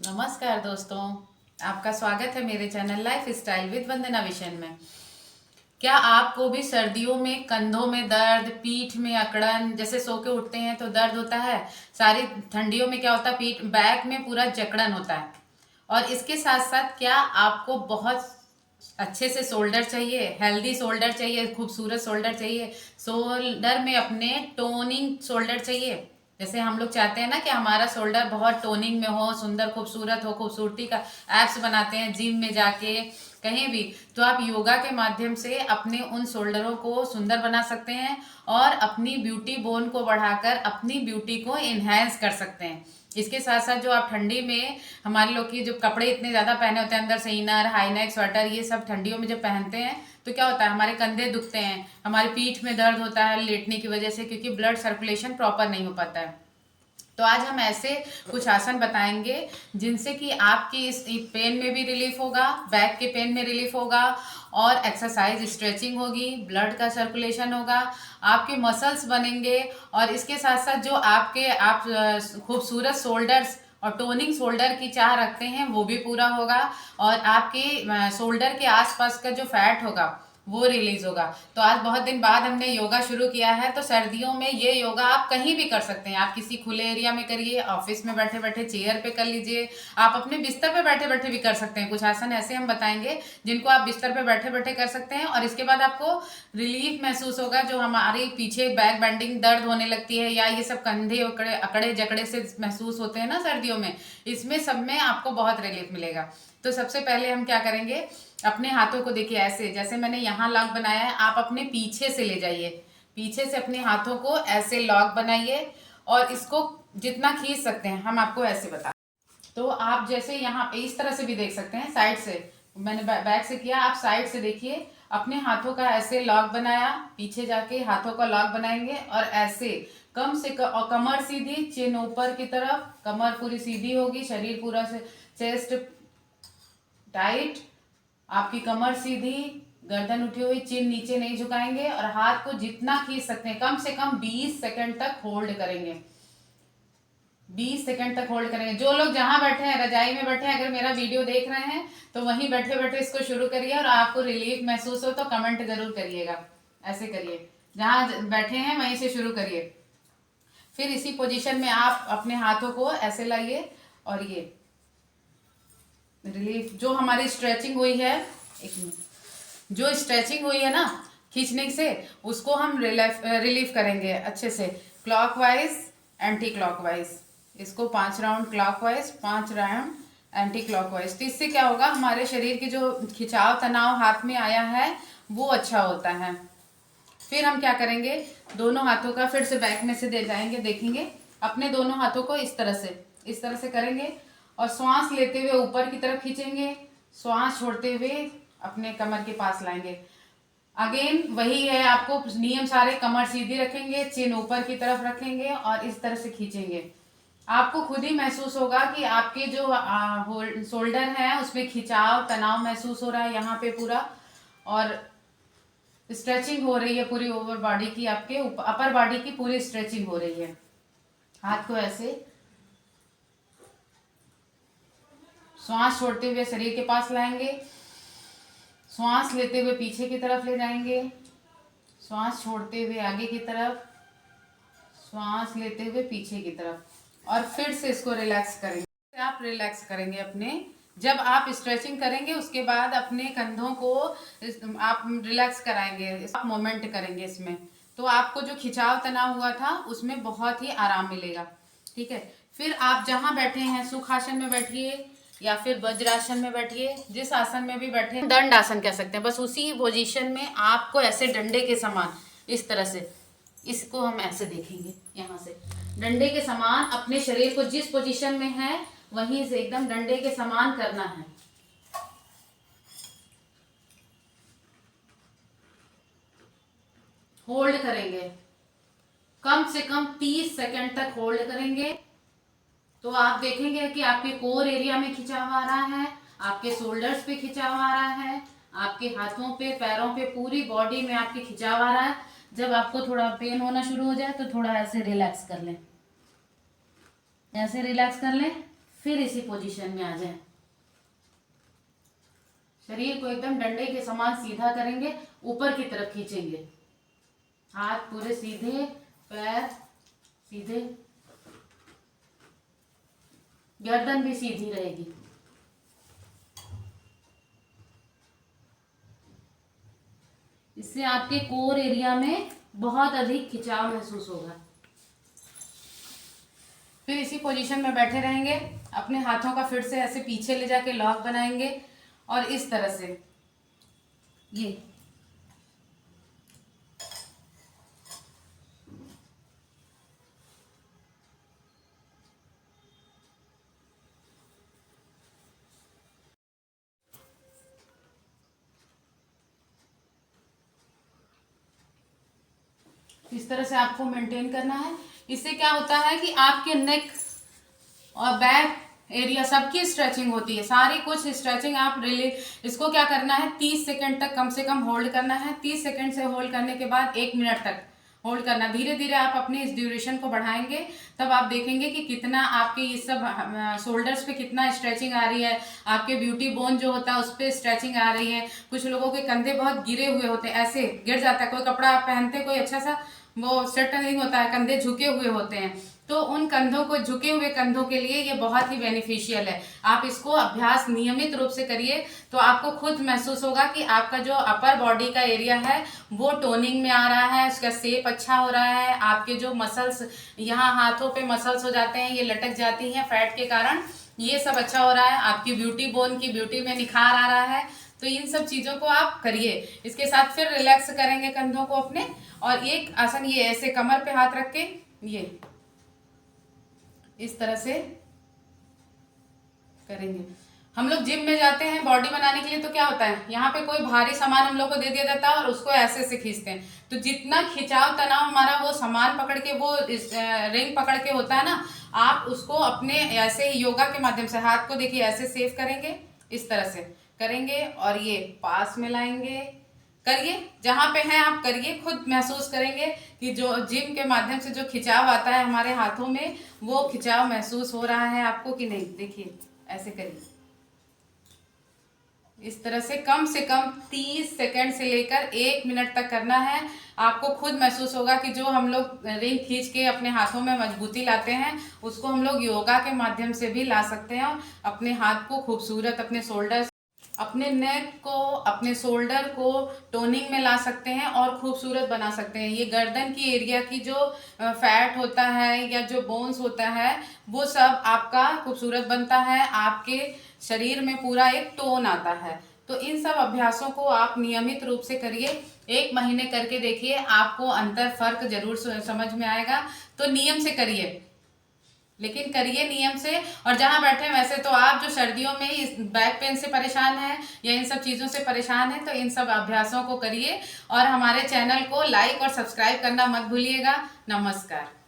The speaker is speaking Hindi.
नमस्कार दोस्तों, आपका स्वागत है मेरे channel life style with Vandana Vishan में। क्या आपको भी सर्दियों में कंधों में दर्द, पीठ में अकड़न, जैसे सो के उठते हैं तो दर्द होता है। सारी ठंडियों में क्या होता है, पीठ बैक में पूरा जकड़न होता है। और इसके साथ साथ क्या आपको बहुत अच्छे से शोल्डर चाहिए, हेल्दी शोल्डर चाहिए, खूबसूरत शोल्डर चाहिए, शोल्डर में अपने टोनिंग शोल्डर चाहिए। जैसे हम लोग चाहते हैं ना कि हमारा शोल्डर बहुत टोनिंग में हो, सुंदर खूबसूरत हो, खूबसूरती का एप्स बनाते हैं जिम में जाके कहीं भी। तो आप योगा के माध्यम से अपने उन शोल्डरों को सुंदर बना सकते हैं और अपनी ब्यूटी बोन को बढ़ाकर अपनी ब्यूटी को इन्हेंस कर सकते हैं। इसके साथ साथ जो आप ठंडी में हमारे लोग की जो कपड़े इतने ज़्यादा पहने होते हैं, अंदर से इनर, हाई नेक, स्वेटर, ये सब ठंडियों में जब पहनते हैं तो क्या होता है, हमारे कंधे दुखते हैं, हमारी पीठ में दर्द होता है लेटने की वजह से, क्योंकि ब्लड सर्कुलेशन प्रॉपर नहीं हो पाता है। तो आज हम ऐसे कुछ आसन बताएंगे जिनसे कि आपकी इस पेन में भी रिलीफ होगा, बैक के पेन में रिलीफ होगा, और एक्सरसाइज स्ट्रेचिंग होगी, ब्लड का सर्कुलेशन होगा, आपके मसल्स बनेंगे। और इसके साथ साथ जो आप खूबसूरत शोल्डर्स और टोनिंग शोल्डर की चाह रखते हैं वो भी पूरा होगा। और आपके शोल्डर के आसपास का जो फैट होगा वो रिलीज होगा। तो आज बहुत दिन बाद हमने योगा शुरू किया है, तो सर्दियों में ये योगा आप कहीं भी कर सकते हैं। आप किसी खुले एरिया में करिए, ऑफिस में बैठे बैठे चेयर पे कर लीजिए, आप अपने बिस्तर पे बैठे बैठे भी कर सकते हैं। कुछ आसन ऐसे हम बताएंगे जिनको आप बिस्तर पे बैठे बैठे कर सकते हैं, और इसके बाद आपको रिलीफ महसूस होगा। जो हमारी पीछे बैक बेंडिंग दर्द होने लगती है, या ये सब कंधे अकड़े अकड़े जकड़े से महसूस होते हैं ना सर्दियों में, इसमें सब में आपको बहुत रिलीफ मिलेगा। तो सबसे पहले हम क्या करेंगे, अपने हाथों को देखिए ऐसे, जैसे मैंने यहाँ लॉक बनाया है, आप अपने पीछे से ले जाइए, पीछे से अपने हाथों को ऐसे लॉक बनाइए, और इसको जितना खींच सकते हैं हम आपको ऐसे बता। तो आप जैसे यहाँ पे इस तरह से भी देख सकते हैं, साइड से मैंने बैक से किया, आप साइड से देखिए। अपने हाथों का ऐसे लॉक बनाया, पीछे जाके हाथों का लॉक बनाएंगे, और ऐसे कम से कम, और कमर सीधी, चिन ऊपर की तरफ, कमर पूरी सीधी होगी, शरीर पूरा से, चेस्ट टाइट, आपकी कमर सीधी, गर्दन उठी हुई, चिन नीचे नहीं झुकाएंगे, और हाथ को जितना खींच सकते हैं कम से कम 20 सेकंड तक होल्ड करेंगे। 20 सेकंड तक होल्ड करेंगे। जो लोग जहां बैठे हैं, रजाई में बैठे हैं, अगर मेरा वीडियो देख रहे हैं तो वहीं बैठे बैठे इसको शुरू करिए, और आपको रिलीफ महसूस हो तो कमेंट जरूर करिएगा। ऐसे करिए, जहां बैठे हैं वहीं से शुरू करिए। फिर इसी पोजीशन में आप अपने हाथों को ऐसे लाइए, और ये रिलीफ जो हमारी स्ट्रेचिंग हुई है, एक मिनट, जो स्ट्रेचिंग हुई है ना खींचने से, उसको हम रिलीफ करेंगे अच्छे से, क्लॉकवाइज, एंटी क्लॉकवाइज। इसको 5 round clockwise, 5 round anti clockwise. तो इससे क्या होगा, हमारे शरीर की जो खिंचाव तनाव हाथ में आया है वो अच्छा होता है। फिर हम क्या करेंगे, दोनों हाथों का फिर से बैक में से दे जाएंगे, देखेंगे अपने दोनों हाथों को इस तरह से करेंगे, और श्वास लेते हुए ऊपर की तरफ खींचेंगे, श्वास छोड़ते हुए अपने कमर के पास लाएंगे। अगेन वही है, आपको नियम सारे, कमर सीधी रखेंगे, चिन ऊपर की तरफ रखेंगे, और इस तरह से खींचेंगे। आपको खुद ही महसूस होगा कि आपके जो शोल्डर है उसमें खिंचाव तनाव महसूस हो रहा है यहाँ पे पूरा, और स्ट्रेचिंग हो रही है पूरी ओवर बॉडी की, आपके अपर बॉडी की पूरी स्ट्रेचिंग हो रही है। हाथ को ऐसे श्वास छोड़ते हुए शरीर के पास लाएंगे, श्वास लेते हुए पीछे की तरफ ले जाएंगे, श्वास छोड़ते हुए आगे की तरफ, श्वास लेते हुए पीछे की तरफ, और फिर से इसको रिलैक्स करेंगे। आप रिलैक्स करेंगे अपने, जब आप स्ट्रेचिंग करेंगे उसके बाद अपने कंधों को आप रिलैक्स कराएंगे, आप मोमेंट करेंगे इसमें, तो आपको जो खिंचाव तनाव हुआ था उसमें बहुत ही आराम मिलेगा। ठीक है, फिर आप जहां बैठे हैं सुखासन में बैठिए, या फिर वज्रासन में बैठिए, जिस आसन में भी बैठे, दंड आसन कह सकते हैं, बस उसी पोजीशन में आपको ऐसे डंडे के समान इस तरह से, इसको हम ऐसे देखेंगे, यहाँ से डंडे के समान अपने शरीर को जिस पोजीशन में है वहीं से एकदम डंडे के समान करना है। होल्ड करेंगे, कम से कम 30 सेकंड तक होल्ड करेंगे। तो आप देखेंगे कि आपके कोर एरिया में खिंचाव आ रहा है, आपके शोल्डर्स पे खिंचाव आ रहा है, आपके हाथों पे, पैरों पे, पूरी बॉडी में आपके खिंचाव आ रहा है। जब आपको थोड़ा पेन होना शुरू हो जाए तो थोड़ा ऐसे रिलैक्स कर लें, ऐसे रिलैक्स कर लें, फिर इसी पोजीशन में आ जाए। शरीर को एकदम डंडे के समान सीधा करेंगे, ऊपर की तरफ खींचेंगे, हाथ पूरे सीधे, पैर सीधे, गर्दन भी सीधी रहेगी। इससे आपके कोर एरिया में बहुत अधिक खिंचाव महसूस होगा। फिर इसी पोजीशन में बैठे रहेंगे, अपने हाथों का फिर से ऐसे पीछे ले जाके लॉक बनाएंगे और इस तरह से ये इस तरह से आपको मेंटेन करना है। इससे क्या होता है कि आपके नेक और बैक एरिया सबकी स्ट्रेचिंग होती है, सारी कुछ स्ट्रेचिंग आप इसको क्या करना है, 30 सेकंड तक कम से कम होल्ड करना है। 30 सेकंड से होल्ड करने के बाद 1 मिनट तक होल्ड करना। धीरे धीरे आप अपनी इस ड्यूरेशन को बढ़ाएंगे, तब आप देखेंगे कि कितना आपके ये सब शोल्डर्स पे कितना स्ट्रेचिंग आ रही है, आपके ब्यूटी बोन जो होता है उस पर स्ट्रेचिंग आ रही है। कुछ लोगों के कंधे बहुत गिरे हुए होते हैं, ऐसे गिर जाता है, कोई कपड़ा आप पहनते कोई अच्छा सा वो सेट नहीं होता है, कंधे झुके हुए होते हैं, तो उन कंधों को, झुके हुए कंधों के लिए ये बहुत ही बेनिफिशियल है। आप इसको अभ्यास नियमित रूप से करिए तो आपको खुद महसूस होगा कि आपका जो अपर बॉडी का एरिया है वो टोनिंग में आ रहा है, उसका शेप अच्छा हो रहा है। आपके जो मसल्स यहाँ हाथों पे मसल्स हो जाते हैं, ये लटक जाती हैं फैट के कारण, ये सब अच्छा हो रहा है। आपकी ब्यूटी बोन की ब्यूटी में निखार आ रहा है। तो इन सब चीज़ों को आप करिए। इसके साथ फिर रिलैक्स करेंगे कंधों को अपने, और एक आसन ये ऐसे कमर पे हाथ रख के ये इस तरह से करेंगे। हम लोग जिम में जाते हैं बॉडी बनाने के लिए, तो क्या होता है, यहाँ पे कोई भारी सामान हम लोग को दे दिया जाता है और उसको ऐसे से खींचते हैं। तो जितना खिंचाव तनाव हमारा वो सामान पकड़ के, वो रिंग पकड़ के होता है ना, आप उसको अपने ऐसे ही योगा के माध्यम से हाथ को देखिए ऐसे सेव करेंगे, इस तरह से करेंगे और ये पास में लाएंगे। करिए, जहाँ पे हैं आप करिए, खुद महसूस करेंगे कि जो जिम के माध्यम से जो खिंचाव आता है हमारे हाथों में, वो खिंचाव महसूस हो रहा है आपको कि नहीं। देखिए ऐसे करिए, इस तरह से कम 30 सेकंड से लेकर 1 मिनट तक करना है। आपको खुद महसूस होगा कि जो हम लोग रिंग खींच के अपने हाथों में मजबूती लाते हैं, उसको हम लोग योगा के माध्यम से भी ला सकते हैं और अपने हाथ को खूबसूरत, अपने शोल्डर, अपने नेक को, अपने शोल्डर को टोनिंग में ला सकते हैं और खूबसूरत बना सकते हैं। ये गर्दन की एरिया की जो फैट होता है या जो बोन्स होता है, वो सब आपका खूबसूरत बनता है, आपके शरीर में पूरा एक टोन आता है। तो इन सब अभ्यासों को आप नियमित रूप से करिए, 1 महीने करके देखिए, आपको अंतर फर्क जरूर समझ में आएगा। तो नियम से करिए, लेकिन करिए नियम से। और जहाँ बैठे हैं, वैसे तो आप जो सर्दियों में इस बैक पेन से परेशान हैं या इन सब चीज़ों से परेशान हैं, तो इन सब अभ्यासों को करिए और हमारे चैनल को लाइक और सब्सक्राइब करना मत भूलिएगा। नमस्कार।